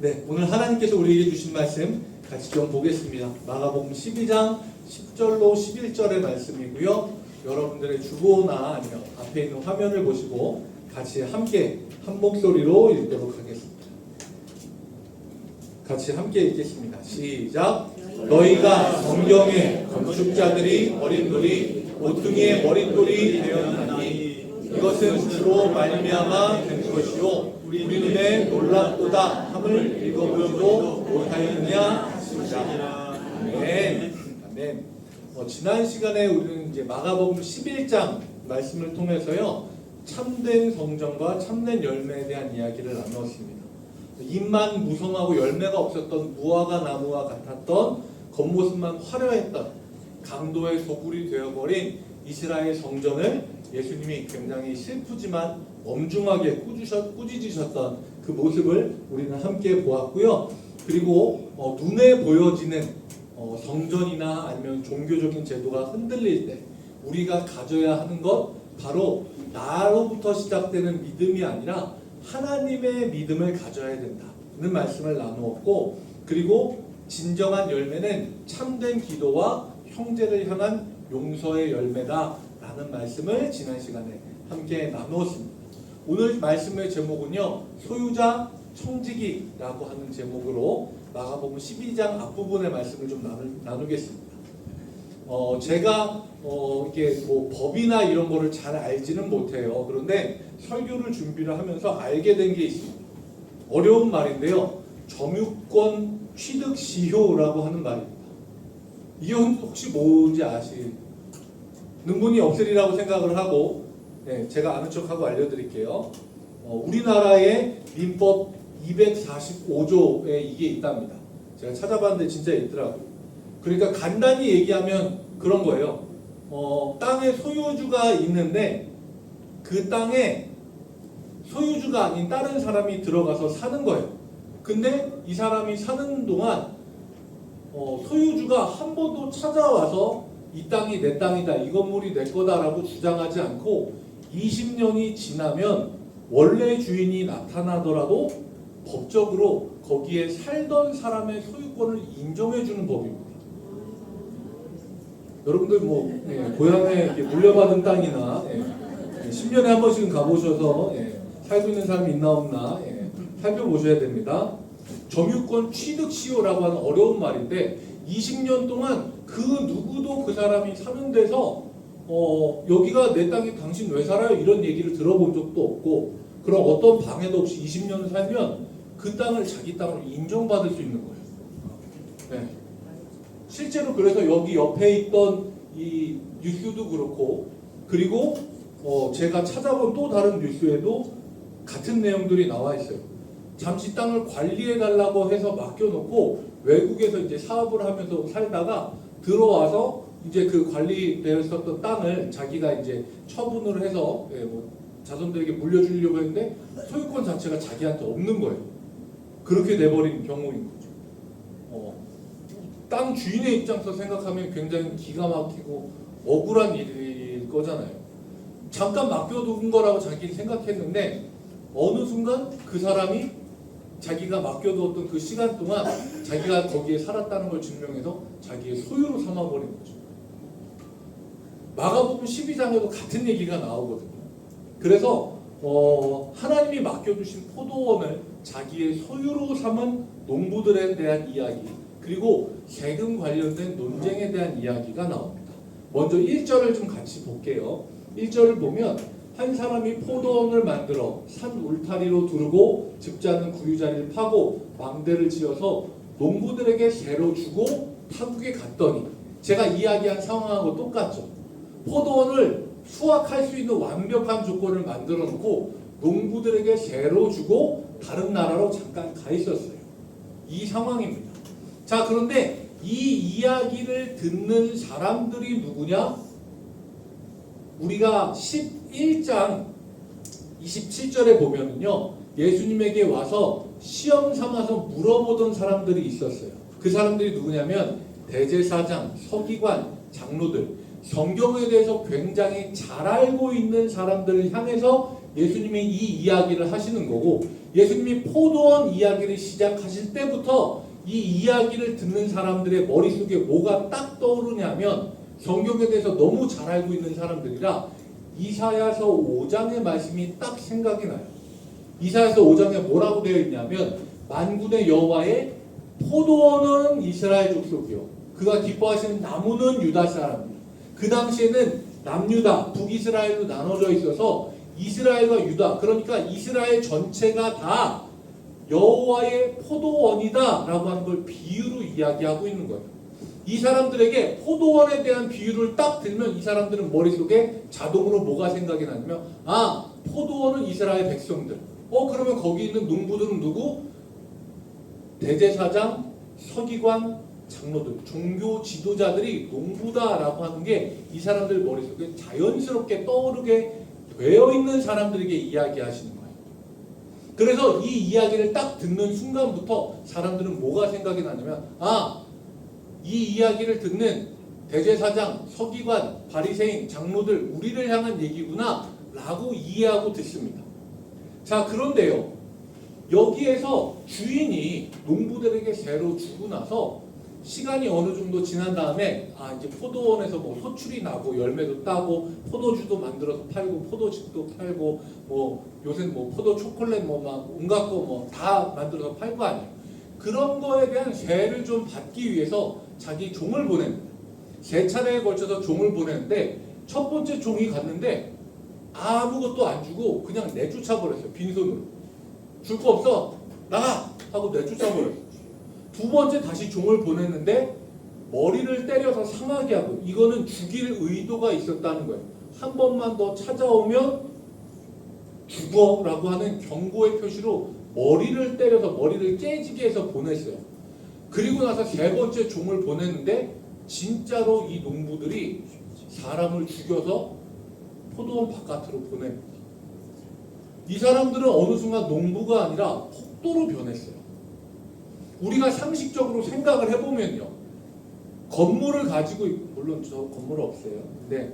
네, 오늘 하나님께서 우리에게 주신 말씀 같이 좀 보겠습니다. 마가복음 12장 10절로 11절의 말씀이고요. 여러분들의 주보나 아니면 앞에 있는 화면을 보시고 같이 함께 한 목소리로 읽도록 하겠습니다. 같이 함께 읽겠습니다. 시작. 너희가 성경에 건축자들이 버린 돌이 모퉁이의 머릿돌이 되었나니 이것은 주로 말미암아 된 것이요 우리 눈에 놀랍도다 함을 읽어보지도 못하였느냐 하시니라. 아멘. 아멘. 지난 시간에 우리는 이제 마가복음 11장 말씀을 통해서요 참된 성전과 참된 열매에 대한 이야기를 나누었습니다. 잎만 무성하고 열매가 없었던 무화과 나무와 같았던 겉모습만 화려했던 강도의 소굴이 되어버린 이스라엘 성전을 예수님이 굉장히 슬프지만 엄중하게 꾸짖으셨던 그 모습을 우리는 함께 보았고요. 그리고 눈에 보여지는 성전이나 아니면 종교적인 제도가 흔들릴 때 우리가 가져야 하는 것 바로 나로부터 시작되는 믿음이 아니라 하나님의 믿음을 가져야 된다는 말씀을 나누었고, 그리고 진정한 열매는 참된 기도와 형제를 향한 용서의 열매다라는 말씀을 지난 시간에 함께 나누었습니다. 오늘 말씀의 제목은요 소유자 청지기라고 하는 제목으로 마가복음 12장 앞부분의 말씀을 좀 나누겠습니다. 제가 이게 뭐 법이나 이런 거를 잘 알지는 못해요. 그런데 설교를 준비를 하면서 알게 된 게 있습니다. 어려운 말인데요. 점유권 취득 시효라고 하는 말입니다. 이게 혹시 뭔지 아시는 분이 없으리라고 생각을 하고, 네, 제가 아는 척하고 알려드릴게요. 우리나라의 민법 245조에 이게 있답니다. 제가 찾아봤는데 진짜 있더라고요. 그러니까 간단히 얘기하면 그런 거예요. 땅에 소유주가 있는데 그 땅에 소유주가 아닌 다른 사람이 들어가서 사는 거예요. 근데 이 사람이 사는 동안 소유주가 한 번도 찾아와서 이 땅이 내 땅이다, 이 건물이 내 거다라고 주장하지 않고 20년이 지나면 원래 주인이 나타나더라도 법적으로 거기에 살던 사람의 소유권을 인정해주는 법입니다. 여러분들 고향에 물려받은 땅이나 10년에 한 번씩은 가보셔서 살고 있는 사람이 있나 없나 살펴보셔야 됩니다. 점유권 취득 시효라고 하는 어려운 말인데 20년 동안 그 누구도 그 사람이 사는 데서 여기가 내 땅이 당신 왜 살아요? 이런 얘기를 들어본 적도 없고, 그런 어떤 방해도 없이 20년을 살면 그 땅을 자기 땅으로 인정받을 수 있는 거예요. 네. 실제로 그래서 여기 옆에 있던 이 뉴스도 그렇고, 그리고 제가 찾아본 또 다른 뉴스에도 같은 내용들이 나와 있어요. 잠시 땅을 관리해 달라고 해서 맡겨놓고 외국에서 이제 사업을 하면서 살다가 들어와서 이제 그 관리되었었던 땅을 자기가 이제 처분을 해서 자손들에게 물려주려고 했는데 소유권 자체가 자기한테 없는 거예요. 그렇게 돼버린 경우인 거죠. 땅 주인의 입장에서 생각하면 굉장히 기가 막히고 억울한 일일 거잖아요. 잠깐 맡겨둔 거라고 자기는 생각했는데 어느 순간 그 사람이 자기가 맡겨두었던 그 시간 동안 자기가 거기에 살았다는 걸 증명해서 자기의 소유로 삼아버린 거죠. 마가복음 12장에도 같은 얘기가 나오거든요. 그래서 하나님이 맡겨주신 포도원을 자기의 소유로 삼은 농부들에 대한 이야기, 그리고 세금 관련된 논쟁에 대한 이야기가 나옵니다. 먼저 1절을 좀 같이 볼게요. 1절을 보면 한 사람이 포도원을 만들어 산 울타리로 두르고 집자는 구유자리를 파고 망대를 지어서 농부들에게 세로 주고 타국에 갔더니, 제가 이야기한 상황하고 똑같죠. 포도원을 수확할 수 있는 완벽한 조건을 만들어 놓고 농부들에게 세로 주고 다른 나라로 잠깐 가 있었어요. 이 상황입니다. 자, 그런데 이 이야기를 듣는 사람들이 누구냐? 우리가 11장 27절에 보면은요, 예수님에게 와서 시험 삼아서 물어보던 사람들이 있었어요. 그 사람들이 누구냐면 대제사장, 서기관, 장로들, 성경에 대해서 굉장히 잘 알고 있는 사람들을 향해서 예수님이 이 이야기를 하시는 거고, 예수님이 포도원 이야기를 시작하실 때부터 이 이야기를 듣는 사람들의 머릿속에 뭐가 딱 떠오르냐면 성경에 대해서 너무 잘 알고 있는 사람들이라 이사야서 5장의 말씀이 딱 생각이 나요. 이사야서 5장에 뭐라고 되어 있냐면 만군의 여호와의 포도원은 이스라엘 족속이요 그가 기뻐하시는 나무는 유다 사람이요. 그 당시에는 남유다 북이스라엘로 나눠져 있어서 이스라엘과 유다 그러니까 이스라엘 전체가 다 여호와의 포도원이다 라고 하는 걸 비유로 이야기하고 있는 거예요. 이 사람들에게 포도원에 대한 비유를 딱 들면 이 사람들은 머릿속에 자동으로 뭐가 생각이 나냐면 아 포도원은 이스라엘 백성들 그러면 거기 있는 농부들은 누구? 대제사장, 서기관, 장로들, 종교 지도자들이 농부다라고 하는 게 이 사람들 머릿속에 자연스럽게 떠오르게 되어 있는 사람들에게 이야기하시는 거예요. 그래서 이 이야기를 딱 듣는 순간부터 사람들은 뭐가 생각이 나냐면 이 이야기를 듣는 대제사장, 서기관, 바리새인, 장로들 우리를 향한 얘기구나 라고 이해하고 듣습니다. 자 그런데요 여기에서 주인이 농부들에게 새로 주고 나서 시간이 어느 정도 지난 다음에 이제 포도원에서 뭐 소출이 나고 열매도 따고 포도주도 만들어서 팔고 포도즙도 팔고 뭐 요새 뭐 포도 초콜릿 뭐 막 온갖 거 뭐 다 만들어서 팔고 아니에요. 그런 거에 대한 세를 좀 받기 위해서 자기 종을 보냅니다. 3차례에 걸쳐서 종을 보냈는데 첫 번째 종이 갔는데 아무것도 안 주고 그냥 내쫓아 버렸어요. 빈손으로. 줄 거 없어 나가 하고 내쫓아 버렸어요. 두 번째 다시 종을 보냈는데 머리를 때려서 상하게 하고 이거는 죽일 의도가 있었다는 거예요. 한 번만 더 찾아오면 죽어라고 하는 경고의 표시로 머리를 때려서 머리를 깨지게 해서 보냈어요. 그리고 나서 3번째 종을 보냈는데 진짜로 이 농부들이 사람을 죽여서 포도원 바깥으로 보냅니다. 이 사람들은 어느 순간 농부가 아니라 폭도로 변했어요. 우리가 상식적으로 생각을 해보면요. 건물을 가지고 물론 저 건물 없어요. 근데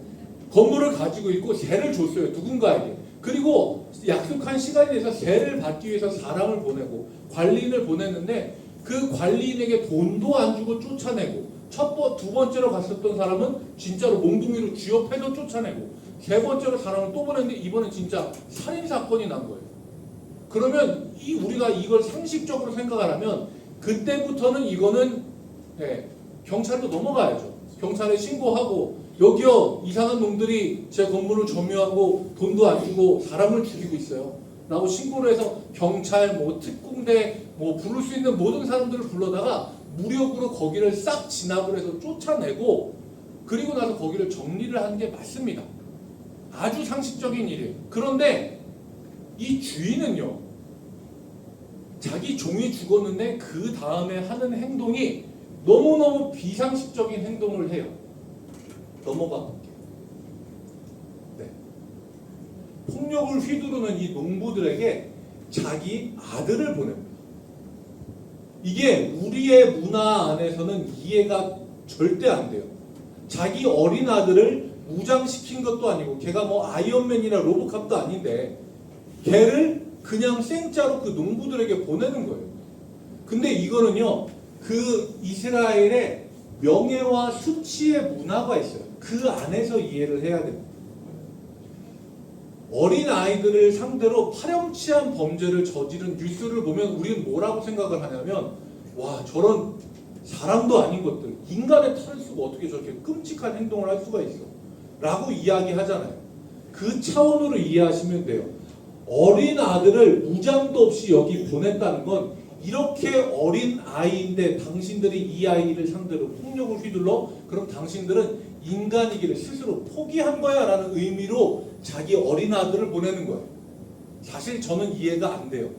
건물을 가지고 있고 세를 줬어요. 누군가에게. 그리고 약속한 시간에 대해서 세를 받기 위해서 사람을 보내고 관리인을 보냈는데 그 관리인에게 돈도 안 주고 쫓아내고 두 번째로 갔었던 사람은 진짜로 몽둥이로 쥐업해서 쫓아내고 3번째로 사람을 또 보냈는데 이번엔 진짜 살인사건이 난 거예요. 그러면 우리가 이걸 상식적으로 생각을 하면 그때부터는 이거는 경찰로 넘어가야죠. 경찰에 신고하고 여기요 이상한 놈들이 제 건물을 점유하고 돈도 안 주고 사람을 죽이고 있어요 라고 신고를 해서 경찰 특공대 부를 수 있는 모든 사람들을 불러다가 무력으로 거기를 싹 진압을 해서 쫓아내고 그리고 나서 거기를 정리를 하는 게 맞습니다. 아주 상식적인 일이에요. 그런데 이 주인은요 자기 종이 죽었는데 그 다음에 하는 행동이 너무너무 비상식적인 행동을 해요. 넘어가 볼게요. 폭력을 휘두르는 이 농부들에게 자기 아들을 보냅니다. 이게 우리의 문화 안에서는 이해가 절대 안 돼요. 자기 어린 아들을 무장시킨 것도 아니고 걔가 아이언맨이나 로보캅도 아닌데 걔를 그냥 생짜로 그 농부들에게 보내는 거예요. 근데 이거는요 그 이스라엘의 명예와 수치의 문화가 있어요. 그 안에서 이해를 해야 됩니다. 어린 아이들을 상대로 파렴치한 범죄를 저지른 뉴스를 보면 우리는 뭐라고 생각을 하냐면 와 저런 사람도 아닌 것들 인간의 탈을 쓰고 어떻게 저렇게 끔찍한 행동을 할 수가 있어 라고 이야기하잖아요. 그 차원으로 이해하시면 돼요. 어린 아들을 무장도 없이 여기 보냈다는 건 이렇게 어린 아이인데 당신들이 이 아이를 상대로 폭력을 휘둘러 그럼 당신들은 인간이기를 스스로 포기한 거야 라는 의미로 자기 어린 아들을 보내는 거예요. 사실 저는 이해가 안 돼요.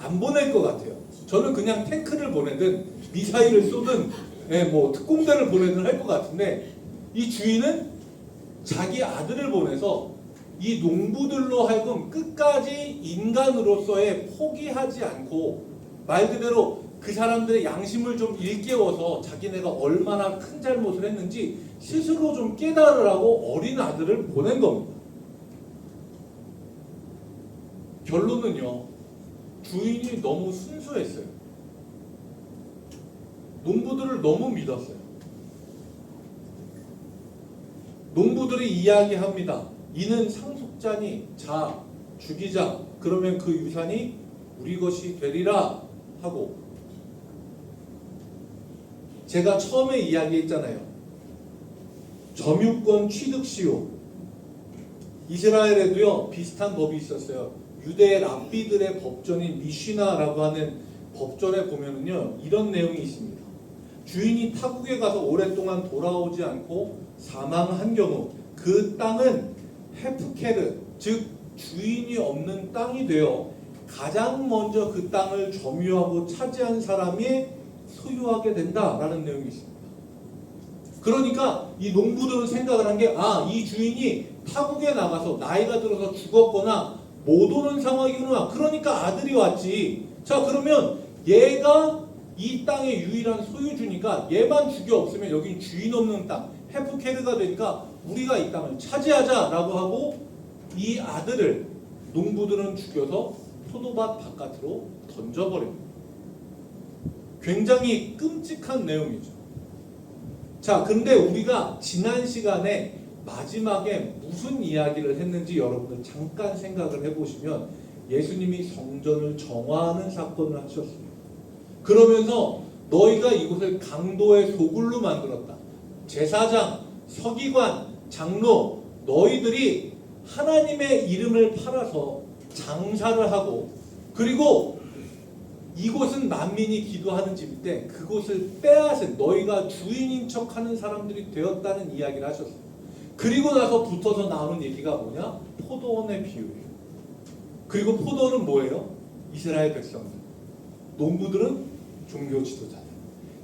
안 보낼 것 같아요. 저는 그냥 탱크를 보내든 미사일을 쏘든 특공대를 보내든 할 것 같은데 이 주인은 자기 아들을 보내서 이 농부들로 하여금 끝까지 인간으로서의 포기하지 않고 말 그대로 그 사람들의 양심을 좀 일깨워서 자기네가 얼마나 큰 잘못을 했는지 스스로 좀 깨달으라고 어린 아들을 보낸 겁니다. 결론은요, 주인이 너무 순수했어요. 농부들을 너무 믿었어요. 농부들이 이야기합니다. 이는 상속자니 자 죽이자. 그러면 그 유산이 우리 것이 되리라 하고, 제가 처음에 이야기했잖아요. 점유권 취득시효. 이스라엘에도요 비슷한 법이 있었어요. 유대 랍비들의 법전인 미시나라고 하는 법전에 보면은요 이런 내용이 있습니다. 주인이 타국에 가서 오랫동안 돌아오지 않고 사망한 경우 그 땅은 헤프케르, 즉 주인이 없는 땅이 되어 가장 먼저 그 땅을 점유하고 차지한 사람이 소유하게 된다라는 내용이 있습니다. 그러니까 이 농부들은 생각을 한 게, 이 주인이 타국에 나가서 나이가 들어서 죽었거나 못 오는 상황이구나. 그러니까 아들이 왔지. 자, 그러면 얘가 이 땅의 유일한 소유주니까 얘만 죽여 없으면 여긴 주인 없는 땅, 헤프케르가 되니까 우리가 이 땅을 차지하자라고 하고 이 아들을 농부들은 죽여서 포도밭 바깥으로 던져버립니다. 굉장히 끔찍한 내용이죠. 자, 근데 우리가 지난 시간에 마지막에 무슨 이야기를 했는지 여러분들 잠깐 생각을 해보시면, 예수님이 성전을 정화하는 사건을 하셨습니다. 그러면서 너희가 이곳을 강도의 소굴로 만들었다. 제사장, 서기관, 장로, 너희들이 하나님의 이름을 팔아서 장사를 하고, 그리고 이곳은 만민이 기도하는 집인데 그곳을 빼앗은, 너희가 주인인 척하는 사람들이 되었다는 이야기를 하셨어요. 그리고 나서 붙어서 나오는 얘기가 뭐냐? 포도원의 비유예요. 그리고 포도원은 뭐예요? 이스라엘 백성들. 농부들은 종교 지도자들.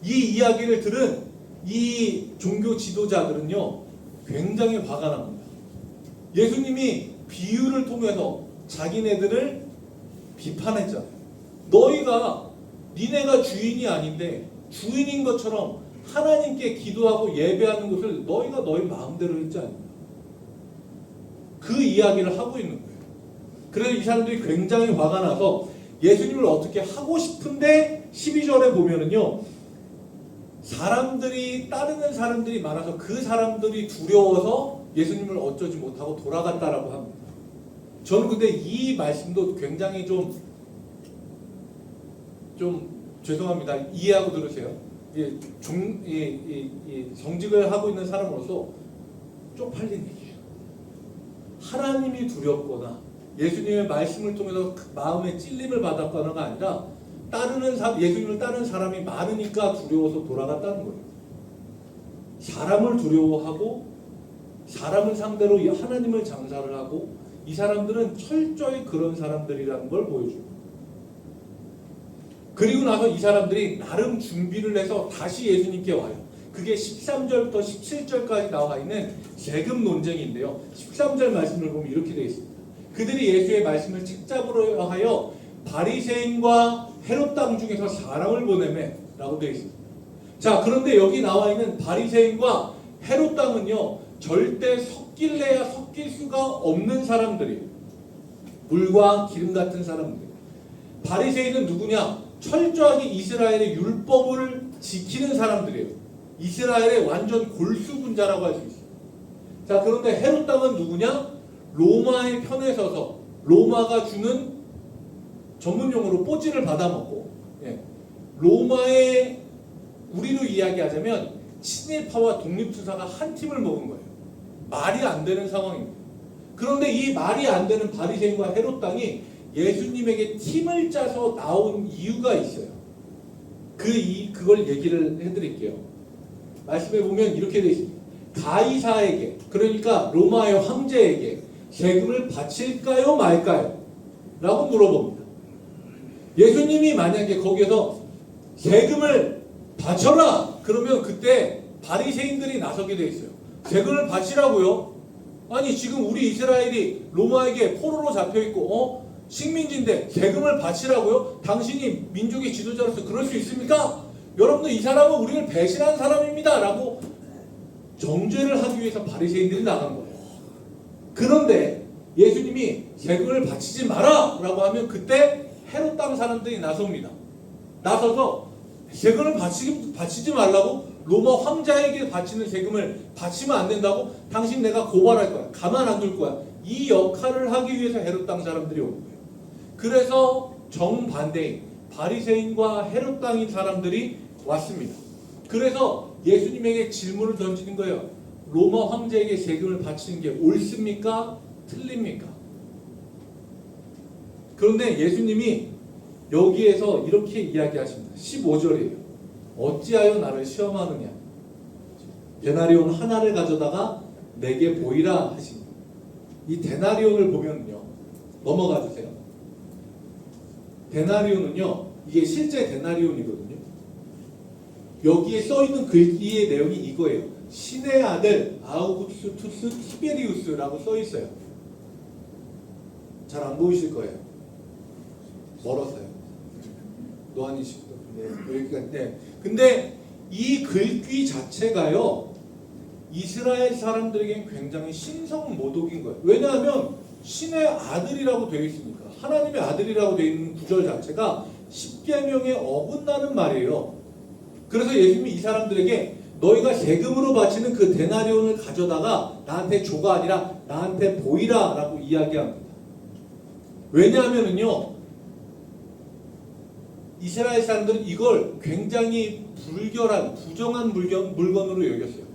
이 이야기를 들은 이 종교 지도자들은요 굉장히 화가 납니다. 예수님이 비유를 통해서 자기네들을 비판했잖아요. 너희가 니네가 주인이 아닌데 주인인 것처럼 하나님께 기도하고 예배하는 것을 너희가 너희 마음대로 했지 않냐. 그 이야기를 하고 있는 거예요. 그래서 이 사람들이 굉장히 화가 나서 예수님을 어떻게 하고 싶은데 12절에 보면은요 사람들이 따르는 사람들이 많아서 그 사람들이 두려워서 예수님을 어쩌지 못하고 돌아갔다라고 합니다. 저는 근데 이 말씀도 굉장히 좀 죄송합니다. 이해하고 들으세요. 성직을 하고 있는 사람으로서 쪽팔린 얘기예요. 하나님이 두렵거나 예수님의 말씀을 통해서 마음에 찔림을 받았거나가 아니라 예수님을 따르는 사람이 많으니까 두려워서 돌아갔다는 거예요. 사람을 두려워하고 사람을 상대로 하나님을 장사를 하고, 이 사람들은 철저히 그런 사람들이라는 걸 보여줍니다. 그리고 나서 이 사람들이 나름 준비를 해서 다시 예수님께 와요. 그게 13절부터 17절까지 나와 있는 세금 논쟁인데요. 13절 말씀을 보면 이렇게 되어 있습니다. 그들이 예수의 말씀을 책잡으려 하여 바리새인과 헤롯 땅 중에서 사람을 보내매 라고 되어 있습니다. 자, 그런데 여기 나와 있는 바리새인과 헤롯 땅은요 절대 섞일래야 섞일 수가 없는 사람들이에요. 물과 기름 같은 사람들. 바리새인은 누구냐? 철저하게 이스라엘의 율법을 지키는 사람들이에요. 이스라엘의 완전 골수분자라고 할 수 있어요. 자, 그런데 헤롯 땅은 누구냐? 로마의 편에 서서 로마가 주는 전문용어로 뽀찌를 받아먹고, 로마의 우리로 이야기하자면 친일파와 독립투사가 한 팀을 먹은 거예요. 말이 안 되는 상황입니다. 그런데 이 말이 안 되는 바리새인과 헤롯 땅이 예수님에게 팀을 짜서 나온 이유가 있어요. 그걸 얘기를 해드릴게요. 말씀에 보면 이렇게 되어 있습니다. 가이사에게, 그러니까 로마의 황제에게 세금을 바칠까요 말까요? 라고 물어봅니다. 예수님이 만약에 거기에서 세금을 바쳐라! 그러면 그때 바리새인들이 나서게 되어 있어요. 세금을 바치라고요? 아니 지금 우리 이스라엘이 로마에게 포로로 잡혀있고 식민지인데 세금을 바치라고요? 당신이 민족의 지도자로서 그럴 수 있습니까? 여러분들 이 사람은 우리를 배신한 사람입니다 라고 정죄를 하기 위해서 바리새인들이 나간 거예요. 그런데 예수님이 세금을 바치지 마라 라고 하면 그때 헤롯 땅 사람들이 나섭니다. 나서서 세금을 바치지 말라고? 로마 황자에게 바치는 세금을 바치면 안 된다고? 당신 내가 고발할 거야. 가만 안 둘 거야. 이 역할을 하기 위해서 헤롯 땅 사람들이 온 거예요. 그래서 정반대인 바리새인과 헤롯 땅인 사람들이 왔습니다. 그래서 예수님에게 질문을 던지는 거예요. 로마 황제에게 세금을 바치는 게 옳습니까? 틀립니까? 그런데 예수님이 여기에서 이렇게 이야기하십니다. 15절이에요. 어찌하여 나를 시험하느냐? 데나리온 하나를 가져다가 내게 보이라 하십니다. 이 데나리온을 보면요, 넘어가 주세요. 데나리온은요, 이게 실제 데나리온이거든요. 여기에 써 있는 글귀의 내용이 이거예요. 신의 아들 아우구스투스 티베리우스라고 써 있어요. 잘 안 보이실 거예요. 멀어서요. 노안이시고. 네, 여기가 네. 근데 이 글귀 자체가요, 이스라엘 사람들에겐 굉장히 신성모독인 거예요. 왜냐하면 신의 아들이라고 되어 있으니까. 하나님의 아들이라고 되어 있는 구절 자체가 십계명에 어긋나는 말이에요. 그래서 예수님이 이 사람들에게 너희가 세금으로 바치는 그 데나리온을 가져다가 나한테 줘가 아니라 나한테 보이라 라고 이야기합니다. 왜냐하면요, 이스라엘 사람들은 이걸 굉장히 불결한, 부정한 물건으로 여겼어요.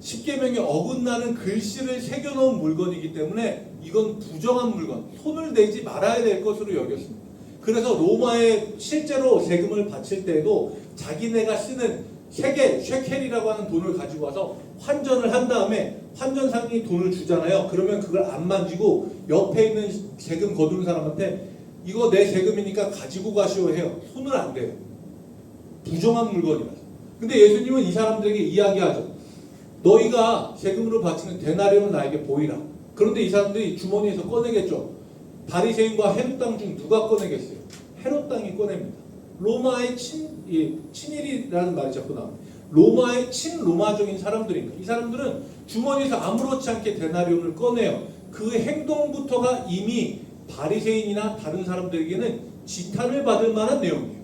십계명에 어긋나는 글씨를 새겨놓은 물건이기 때문에 이건 부정한 물건, 손을 대지 말아야 될 것으로 여겼습니다. 그래서 로마에 실제로 세금을 바칠 때에도 자기네가 쓰는 쉐켈이라고 하는 돈을 가지고 와서 환전을 한 다음에 환전상이 돈을 주잖아요. 그러면 그걸 안 만지고 옆에 있는 세금 거두는 사람한테 이거 내 세금이니까 가지고 가시오 해요. 손을 안 대요. 부정한 물건이라서. 근데 예수님은 이 사람들에게 이야기하죠. 너희가 세금으로 바치는 데나리온을 나에게 보이라. 그런데 이 사람들이 주머니에서 꺼내겠죠. 바리새인과 헤롯 땅 중 누가 꺼내겠어요? 헤롯 땅이 꺼냅니다. 로마의 친일이라는 말이 자꾸 나옵니다. 로마의 친로마적인 사람들입니다. 이 사람들은 주머니에서 아무렇지 않게 데나리온을 꺼내요. 그 행동부터가 이미 바리새인이나 다른 사람들에게는 지탄을 받을 만한 내용이에요.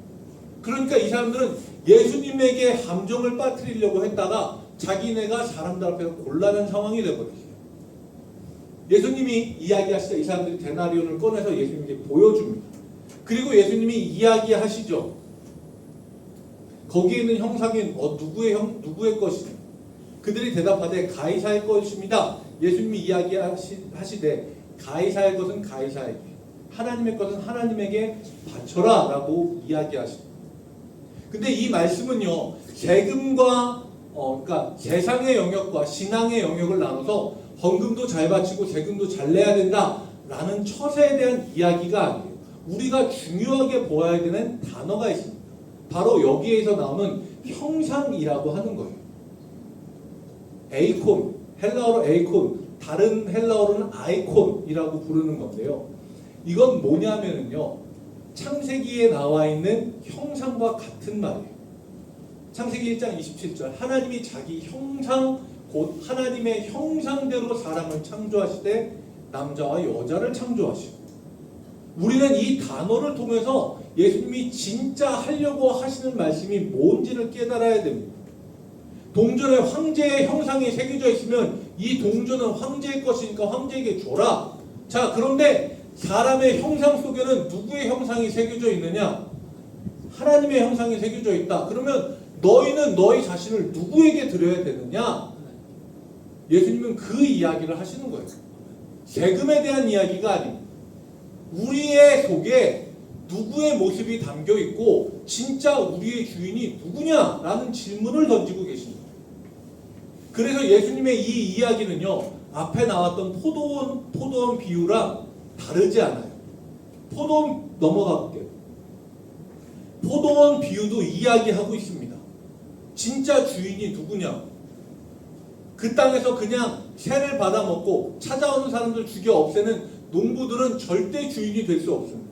그러니까 이 사람들은 예수님에게 함정을 빠뜨리려고 했다가 자기네가 사람들 앞에서 곤란한 상황이 되어버렸어요. 예수님이 이야기하시자 이 사람들이 데나리온을 꺼내서 예수님에게 보여줍니다. 그리고 예수님이 이야기하시죠. 거기에 있는 형상이 누구의 것이냐? 그들이 대답하되 가이사의 것입니다. 예수님이 이야기하시되 가이사의 것은 가이사에게, 하나님의 것은 하나님에게 바쳐라 라고 이야기하십니다. 근데 이 말씀은요, 세금과 그러니까 세상의 영역과 신앙의 영역을 나눠서 헌금도 잘 바치고 세금도 잘 내야 된다라는 처세에 대한 이야기가 아니에요. 우리가 중요하게 보아야 되는 단어가 있습니다. 바로 여기에서 나오는 형상이라고 하는 거예요. 에이콘, 헬라어로 에이콘, 다른 헬라어로는 아이콘이라고 부르는 건데요. 이건 뭐냐면요, 창세기에 나와 있는 형상과 같은 말이에요. 창세기 1장 27절, 하나님이 자기 형상 곧 하나님의 형상대로 사람을 창조하시되 남자와 여자를 창조하시고, 우리는 이 단어를 통해서 예수님이 진짜 하려고 하시는 말씀이 뭔지를 깨달아야 됩니다. 동전에 황제의 형상이 새겨져 있으면 이 동전은 황제의 것이니까 황제에게 줘라. 자, 그런데 사람의 형상 속에는 누구의 형상이 새겨져 있느냐? 하나님의 형상이 새겨져 있다. 그러면 너희는 너희 자신을 누구에게 드려야 되느냐? 예수님은 그 이야기를 하시는 거예요. 세금에 대한 이야기가 아닙니다. 우리의 속에 누구의 모습이 담겨 있고 진짜 우리의 주인이 누구냐라는 질문을 던지고 계십니다. 그래서 예수님의 이 이야기는요, 앞에 나왔던 포도원 비유랑 다르지 않아요. 포도원 넘어가 볼게요. 포도원 비유도 이야기하고 있습니다. 진짜 주인이 누구냐? 그 땅에서 그냥 새를 받아먹고 찾아오는 사람들 죽여 없애는 농부들은 절대 주인이 될 수 없습니다.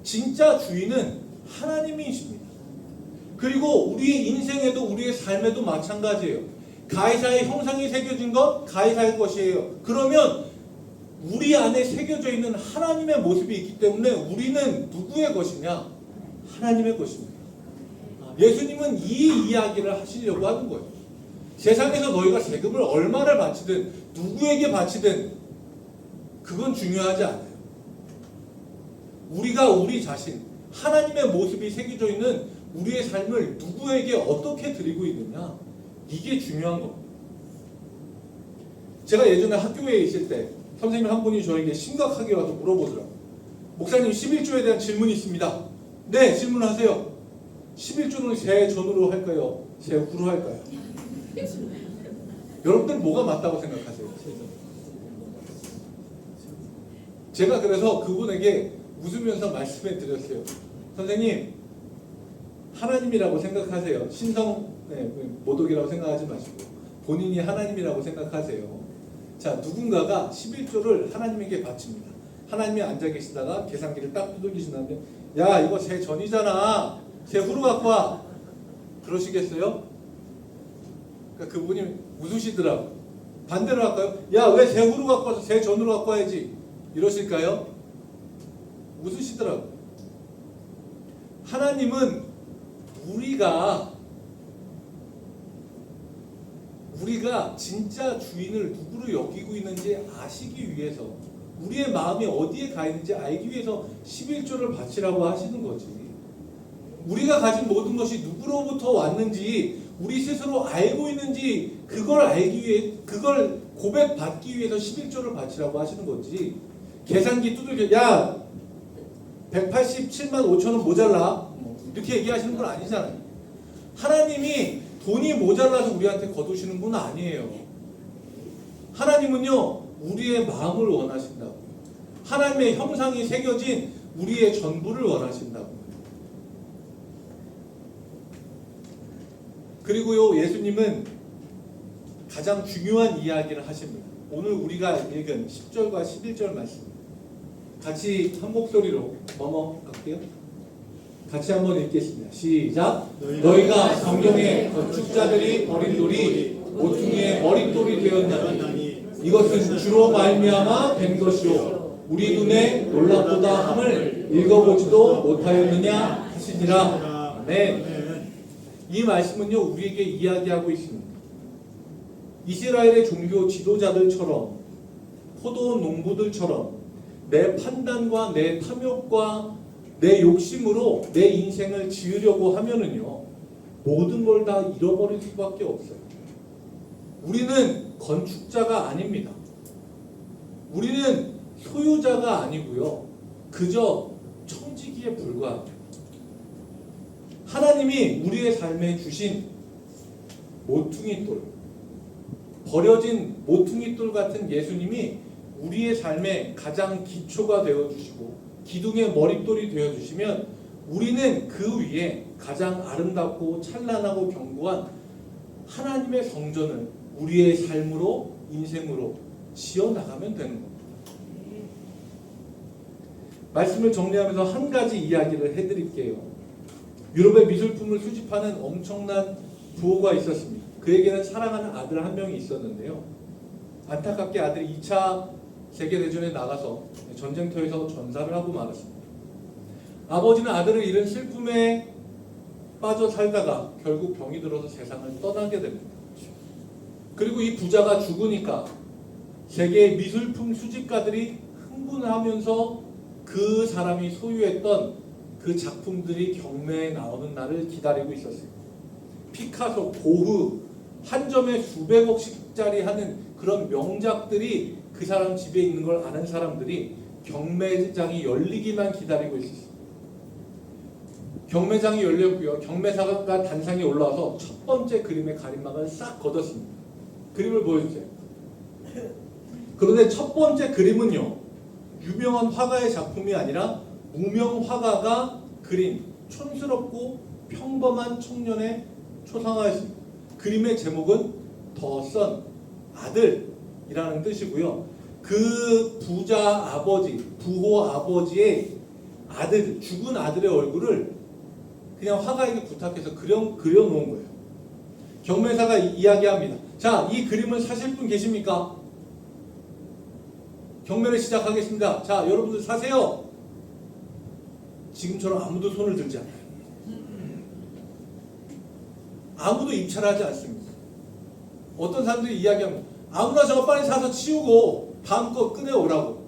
진짜 주인은 하나님이십니다. 그리고 우리의 인생에도 우리의 삶에도 마찬가지예요. 가이사의 형상이 새겨진 것 가이사의 것이에요. 그러면 우리 안에 새겨져 있는 하나님의 모습이 있기 때문에 우리는 누구의 것이냐? 하나님의 것입니다. 예수님은 이 이야기를 하시려고 하는 거예요. 세상에서 너희가 세금을 얼마를 바치든 누구에게 바치든 그건 중요하지 않아요. 우리가 우리 자신, 하나님의 모습이 새겨져 있는 우리의 삶을 누구에게 어떻게 드리고 있느냐, 이게 중요한 겁니다. 제가 예전에 학교에 있을 때 선생님 한 분이 저에게 심각하게 와서 물어보더라고요. 목사님, 11조에 대한 질문이 있습니다. 네, 질문하세요. 11조는 새 전후로 할까요? 새 후로 할까요? 여러분들 뭐가 맞다고 생각하세요? 제가 그래서 그분에게 웃으면서 말씀해 드렸어요. 선생님, 하나님이라고 생각하세요. 신성 모독이라고 생각하지 마시고 본인이 하나님이라고 생각하세요. 자, 누군가가 11조를 하나님에게 바칩니다. 하나님이 앉아 계시다가 계산기를 딱 두들기신 다음에 야, 이거 새 전이잖아. 새 후로 갖고 와. 그러시겠어요? 그러니까 그분이 웃으시더라고요. 반대로 할까요? 야, 왜 새 후로 갖고 와서 새 전으로 갖고 와야지. 이러실까요? 웃으시더라고요. 하나님은 우리가 진짜 주인을 누구로 여기고 있는지 아시기 위해서, 우리의 마음이 어디에 가 있는지 알기 위해서 11조를 바치라고 하시는 거지. 우리가 가진 모든 것이 누구로부터 왔는지 우리 스스로 알고 있는지 그걸 알기 위해, 그걸 고백받기 위해서 11조를 바치라고 하시는 거지. 계산기 두들겨 야 187만 5천원 모자라 이렇게 얘기하시는 건 아니잖아요. 하나님이 돈이 모자라서 우리한테 거두시는 분 아니에요. 하나님은요, 우리의 마음을 원하신다고요. 하나님의 형상이 새겨진 우리의 전부를 원하신다고요. 그리고요, 예수님은 가장 중요한 이야기를 하십니다. 오늘 우리가 읽은 10절과 11절 말씀 같이 한 목소리로 넘어갈게요. 같이 한번 읽겠습니다. 시작. 너희가 성경에 건축자들이 버린 돌이 모퉁이의 머릿돌이 되었나니 이것은 주로 말미암아 된 것이요 우리 눈에 놀랍도다 함을 읽어보지도 못하였느냐 하시니라. 아멘. 이 말씀은요, 우리에게 이야기하고 있습니다. 이스라엘의 종교 지도자들처럼, 포도 농부들처럼 내 판단과 내 탐욕과 내 욕심으로 내 인생을 지으려고 하면은요, 모든 걸 다 잃어버릴 수밖에 없어요. 우리는 건축자가 아닙니다. 우리는 소유자가 아니고요, 그저 청지기에 불과합니다. 하나님이 우리의 삶에 주신 모퉁이돌, 버려진 모퉁이돌 같은 예수님이 우리의 삶의 가장 기초가 되어주시고 기둥의 머릿돌이 되어주시면 우리는 그 위에 가장 아름답고 찬란하고 견고한 하나님의 성전을 우리의 삶으로, 인생으로 지어나가면 되는 겁니다. 말씀을 정리하면서 한 가지 이야기를 해드릴게요. 유럽의 미술품을 수집하는 엄청난 부호가 있었습니다. 그에게는 사랑하는 아들 한 명이 있었는데요. 안타깝게 아들이 2차 세계대전에 나가서 전쟁터에서 전사를 하고 말았습니다. 아버지는 아들을 잃은 슬픔에 빠져 살다가 결국 병이 들어서 세상을 떠나게 됩니다. 그리고 이 부자가 죽으니까 세계의 미술품 수집가들이 흥분하면서 그 사람이 소유했던 그 작품들이 경매에 나오는 날을 기다리고 있었어요. 피카소, 고흐, 한 점에 수백억씩짜리 하는 그런 명작들이 그 사람 집에 있는 걸 아는 사람들이 경매장이 열리기만 기다리고 있었어요. 경매장이 열렸고요. 경매사가 단상에 올라와서 첫 번째 그림의 가림막을 싹 걷었습니다. 그림을 보여주세요. 그런데 첫 번째 그림은요, 유명한 화가의 작품이 아니라 무명 화가가 그린 촌스럽고 평범한 청년의 초상화였습니다. 그림의 제목은 더 선, 아들이라는 뜻이고요. 그 부자 아버지, 부호 아버지의 아들, 죽은 아들의 얼굴을 그냥 화가에게 부탁해서 그려놓은 거예요. 경매사가 이야기합니다. 자, 이 그림을 사실 분 계십니까? 경매를 시작하겠습니다. 자, 여러분들 사세요. 지금처럼 아무도 손을 들지 않아요. 아무도 입찰을 하지 않습니다. 어떤 사람들이 이야기합니다. 아무나 저거 빨리 사서 치우고 다음 거 꺼내오라고.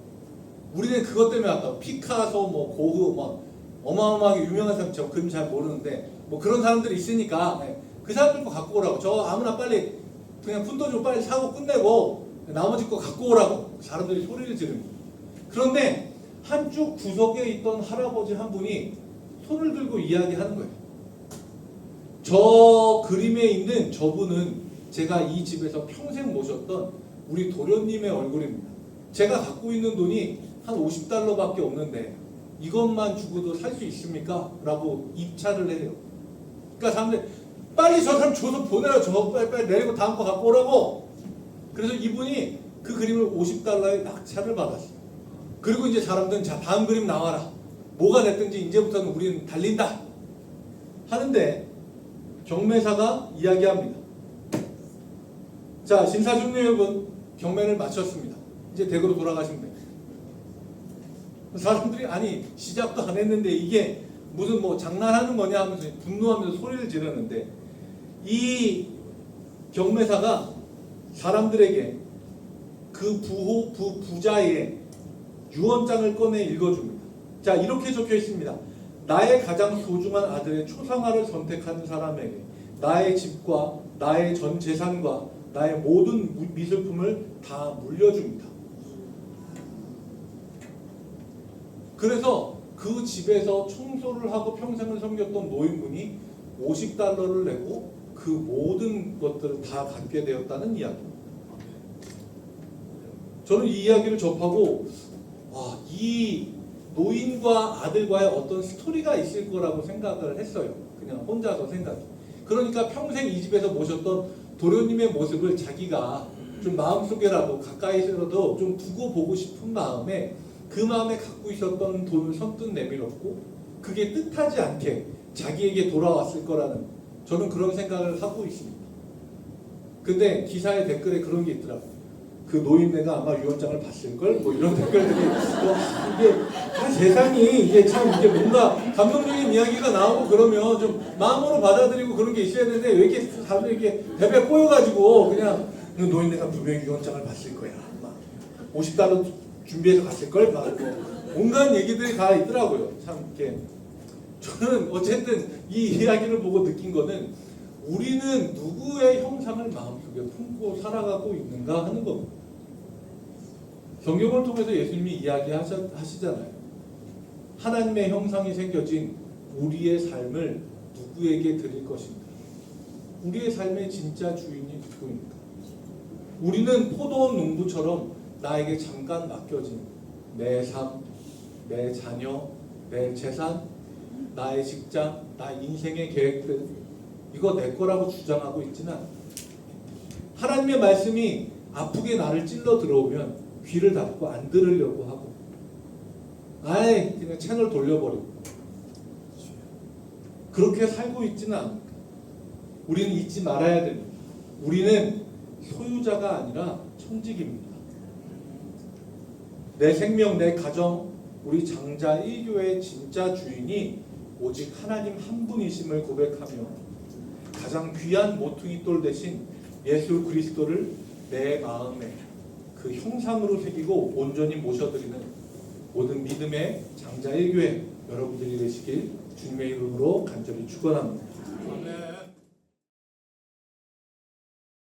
우리는 그것 때문에 왔다고. 피카소, 뭐 고흐, 뭐 어마어마하게 유명한 사람, 저 그림 잘 모르는데 뭐 그런 사람들이 있으니까 그 사람들 거 갖고 오라고. 저 아무나 빨리 그냥 푼돈 좀 빨리 사고 끝내고 나머지 거 갖고 오라고 사람들이 소리를 지릅니다. 그런데 한쪽 구석에 있던 할아버지 한 분이 손을 들고 이야기하는 거예요. 저 그림에 있는 저분은 제가 이 집에서 평생 모셨던 우리 도련님의 얼굴입니다. 제가 갖고 있는 돈이 한 $50밖에 없는데 이것만 주고도 살 수 있습니까? 라고 입찰을 해요. 그러니까 사람들 빨리 저 사람 줘서 보내라. 저 빨리 내리고 다음 거 갖고 오라고. 그래서 이분이 그 그림을 $50에 낙찰을 받았어요. 그리고 이제 사람들은 자 다음 그림 나와라. 뭐가 됐든지 이제부터는 우리는 달린다. 하는데 경매사가 이야기합니다. 자, 심사숙녀 여러분, 경매를 마쳤습니다. 이제 댁으로 돌아가시면 돼요. 사람들이 아니 시작도 안 했는데 이게 무슨 뭐 장난하는 거냐 하면서 분노하면서 소리를 지르는데 이 경매사가 사람들에게 그 부자의 유언장을 꺼내 읽어줍니다. 자, 이렇게 적혀 있습니다. 나의 가장 소중한 아들의 초상화를 선택하는 사람에게 나의 집과 나의 전 재산과 나의 모든 미술품을 다 물려줍니다. 그래서 그 집에서 청소를 하고 평생을 섬겼던 노인분이 $50를 내고 그 모든 것들을 다 갖게 되었다는 이야기입니다. 저는 이 이야기를 접하고 이 노인과 아들과의 어떤 스토리가 있을 거라고 생각을 했어요. 그냥 혼자서 생각이. 그러니까 평생 이 집에서 모셨던 도련님의 모습을 자기가 좀 마음속에라도 가까이서라도 좀 두고 보고 싶은 마음에 그 마음에 갖고 있었던 돈을 선뜻 내밀었고 그게 뜻하지 않게 자기에게 돌아왔을 거라는 저는 그런 생각을 하고 있습니다. 근데 기사의 댓글에 그런 게 있더라고요. 그 노인네가 아마 유언장을 봤을걸? 뭐 이런 댓글들이 이게 세상이 이게 참 이게 뭔가 감동적인 이야기가 나오고 그러면 좀 마음으로 받아들이고 그런 게 있어야 되는데 왜 이렇게 사람들이 이렇게 베베 꼬여가지고 그냥 노인네가 분명히 유언장을 봤을 거야. 막 $50 준비해서 갔을걸? 막 온갖 얘기들이 다 있더라고요. 참 이렇게 저는 어쨌든 이 이야기를 보고 느낀 거는 우리는 누구의 형상을 마음속에 품고 살아가고 있는가 하는 겁니다. 성경을 통해서 예수님이 이야기하시잖아요. 하나님의 형상이 새겨진 우리의 삶을 누구에게 드릴 것인가? 우리의 삶의 진짜 주인이 누구입니까? 우리는 포도원 농부처럼 나에게 잠깐 맡겨진 내 삶, 내 자녀, 내 재산, 나의 직장, 나의 인생의 계획들 이거 내 거라고 주장하고 있지는 않아요. 하나님의 말씀이 아프게 나를 찔러 들어오면 귀를 닫고 안 들으려고 하고 그냥 채널 돌려버리고 그렇게 살고 있지는 않습니다. 우리는 잊지 말아야 됩니다. 우리는 소유자가 아니라 청직입니다. 내 생명, 내 가정, 우리 장자 1교의 진짜 주인이 오직 하나님 한 분이심을 고백하며 가장 귀한 모퉁이 돌 대신 예수 그리스도를 내 마음에 그 형상으로 새기고 온전히 모셔드리는 모든 믿음의 장자 1교회 여러분들이 되시길 주님의 이름으로 간절히 축원합니다.